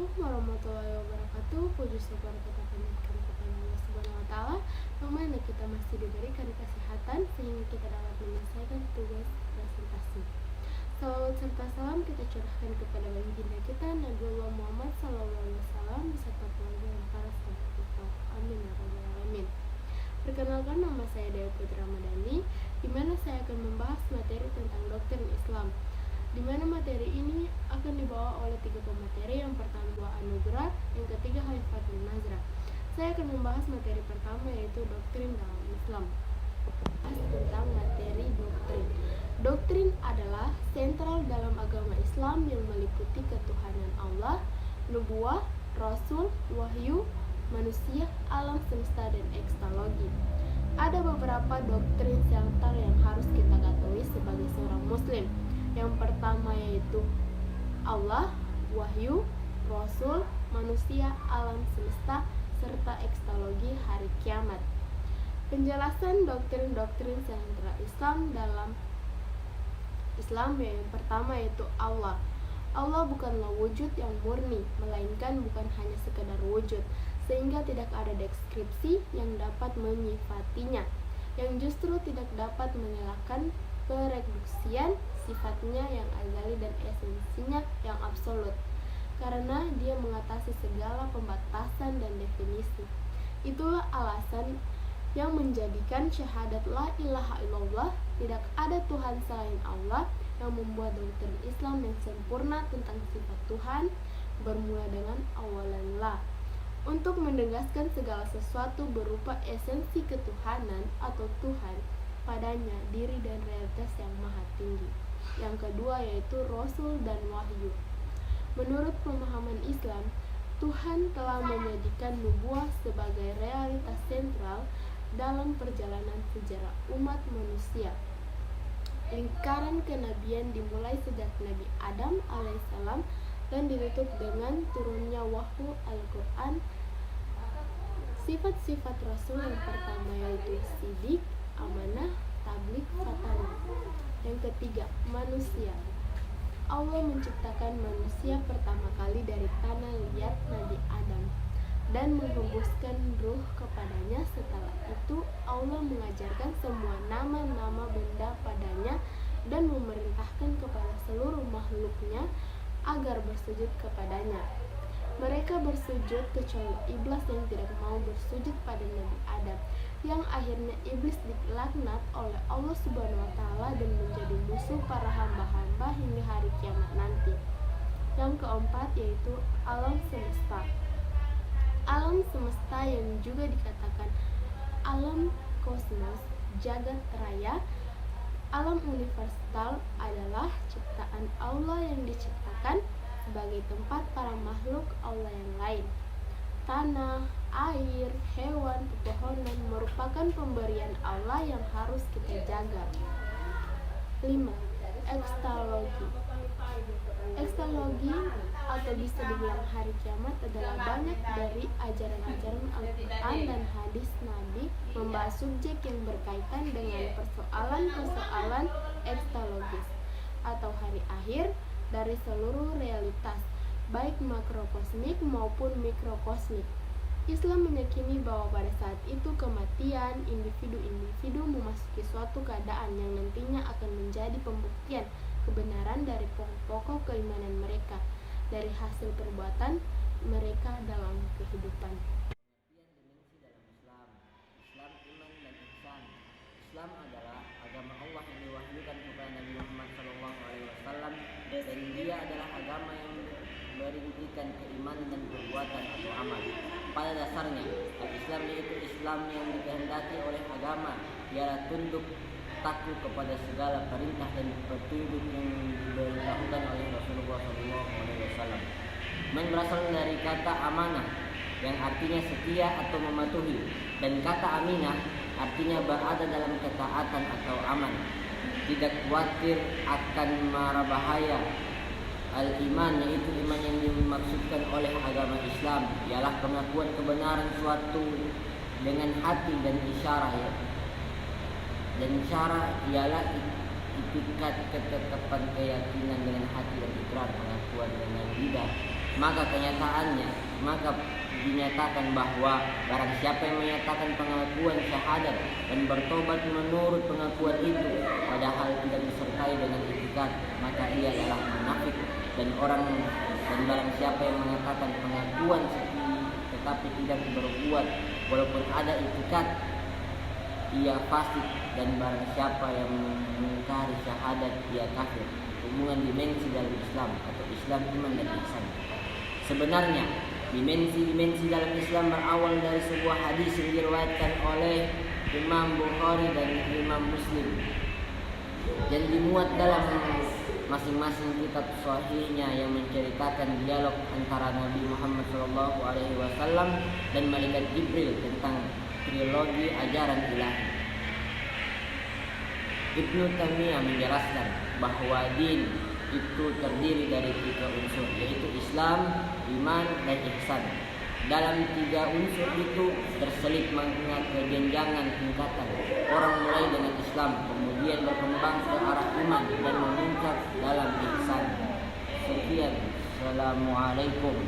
Assalamualaikum warahmatullahi wabarakatuh. Puji syukur kita panjatkan kepada Allah Subhanahu wa taala yang mana kita masih diberikan kesehatan sehingga kita dapat menyelesaikan tugas presentasi. Salawat serta salam kita curahkan kepada baginda kita Nabiullah Muhammad SAW beserta keluarga dan para sahabat kita. Amin ya rabbal alamin. Perkenalkan, nama saya Dewa Putri Ramadhani, di mana saya akan membahas materi tentang doktrin Islam, di mana materi ini akan dibawa oleh 3 pemateri. Yang pertama Buah Anugerah, yang ketiga Khalifatul Nazrah. Saya akan membahas materi pertama yaitu doktrin dalam Islam. Tentang materi doktrin. Doktrin adalah sentral dalam agama Islam yang meliputi ketuhanan Allah, nubuah, rasul, wahyu, manusia, alam semesta, dan ekstalogi. Ada beberapa doktrin sentral yang harus kita ketahui sebagai seorang muslim. Yang pertama yaitu Allah, wahyu, rasul, manusia, alam semesta, serta ekstalogi hari kiamat. Penjelasan doktrin-doktrin sentral Islam dalam Islam yang pertama yaitu Allah. Allah bukanlah wujud yang murni, melainkan bukan hanya sekedar wujud, sehingga tidak ada deskripsi yang dapat menyifatinya, yang justru tidak dapat mengelakkan pereduksian sifatnya yang azali dan esensinya yang absolut, karena dia mengatasi segala pembatasan dan definisi. Itulah alasan yang menjadikan syahadat la ilaha illallah, tidak ada Tuhan selain Allah, yang membuat doktrin Islam yang sempurna tentang sifat Tuhan bermula dengan awalan la, untuk menegaskan segala sesuatu berupa esensi ketuhanan atau Tuhan padanya, diri dan realitas yang maha tinggi. Yang kedua yaitu Rasul dan Wahyu. Menurut pemahaman Islam, Tuhan telah menjadikan nubuah sebagai realitas sentral dalam perjalanan sejarah umat manusia. Lingkaran kenabian dimulai sejak Nabi Adam alaihissalam dan ditutup dengan turunnya wahyu Al-Quran. Sifat-sifat Rasul yang pertama yaitu sidik, amanah, tabligh, fatanah. Yang ketiga, manusia. Allah menciptakan manusia pertama kali dari tanah liat Nabi Adam dan menghembuskan ruh kepadanya. Setelah itu Allah mengajarkan semua nama-nama benda padanya dan memerintahkan kepada seluruh makhluknya agar bersujud kepadanya. Mereka bersujud kecuali iblis yang tidak mau bersujud pada Nabi Adam, yang akhirnya iblis dilaknat oleh Allah Subhanahu wa taala dan menjadi musuh para hamba-hamba hingga hari kiamat nanti. Yang keempat yaitu alam semesta. Alam semesta yang juga dikatakan alam kosmos, jagat raya, alam universal adalah ciptaan Allah yang diciptakan sebagai tempat para makhluk Allah yang lain. Tanah, air, hewan, pepohonan merupakan pemberian Allah yang harus kita jaga. 5. Ekstalogi. Ekstalogi atau bisa dibilang hari kiamat adalah banyak dari ajaran-ajaran Al-Quran dan hadis Nabi membahas subjek yang berkaitan dengan persoalan-persoalan ekstologis atau hari akhir dari seluruh realitas, baik makrokosmik maupun mikrokosmik. Islam meyakini bahwa pada saat itu kematian individu-individu memasuki suatu keadaan yang nantinya akan menjadi pembuktian kebenaran dari pokok-pokok keimanan mereka, dari hasil perbuatan mereka dalam kehidupan. Dimensi dalam Islam, Islam iman dan ihsan. Islam adalah agama Allah yang diwahyukan kepada Nabi Muhammad SAW, dan dia adalah agama yang berincikan keimanan dan perbuatan atau amal. Pada dasarnya, Islam yaitu Islam yang dikehendaki oleh agama, ialah tunduk takluk kepada segala perintah dan petunjuk yang diberitahukan oleh Rasulullah SAW. Man berasal dari kata amanah yang artinya setia atau mematuhi, dan kata aminah artinya berada dalam ketaatan atau aman, tidak khawatir akan mara bahaya. Al-iman yaitu iman yang dimaksudkan oleh agama Islam ialah pengakuan kebenaran suatu dengan hati dan isyarat ya. Dan isyarat ialah itikat ketetapan keyakinan dengan hati dan ikrar pengakuan dengan lidah maka dinyatakan bahwa barang siapa yang menyatakan pengakuan syahadat dan bertobat menurut pengakuan itu padahal tidak disertai dengan itikad, maka ia adalah munafik. Dan barang siapa yang mengatakan pengakuan tetapi tidak berbuat walaupun ada itikad, ia fasik. Dan barang siapa yang mengingkari syahadat, ia kafir. Hubungan dimensi dalam Islam atau Islam, iman dan ihsan. Sebenarnya dimensi dalam Islam berawal dari sebuah hadis yang diriwayatkan oleh Imam Bukhari dan Imam Muslim dan dimuat dalam masing-masing kitab sahihnya yang menceritakan dialog antara Nabi Muhammad SAW dan malaikat Jibril tentang trilogi ajaran ilahi. Ibnu Taimiyah menjelaskan bahwa din itu terdiri dari 3 unsur, yaitu Islam, iman, dan ihsan. Dalam 3 unsur itu terselip makna kejenjangan tingkatan. Orang mulai dengan Islam, kemudian berkembang ke arah iman dan memuncak dalam ihsan. Sekian, Assalamualaikum.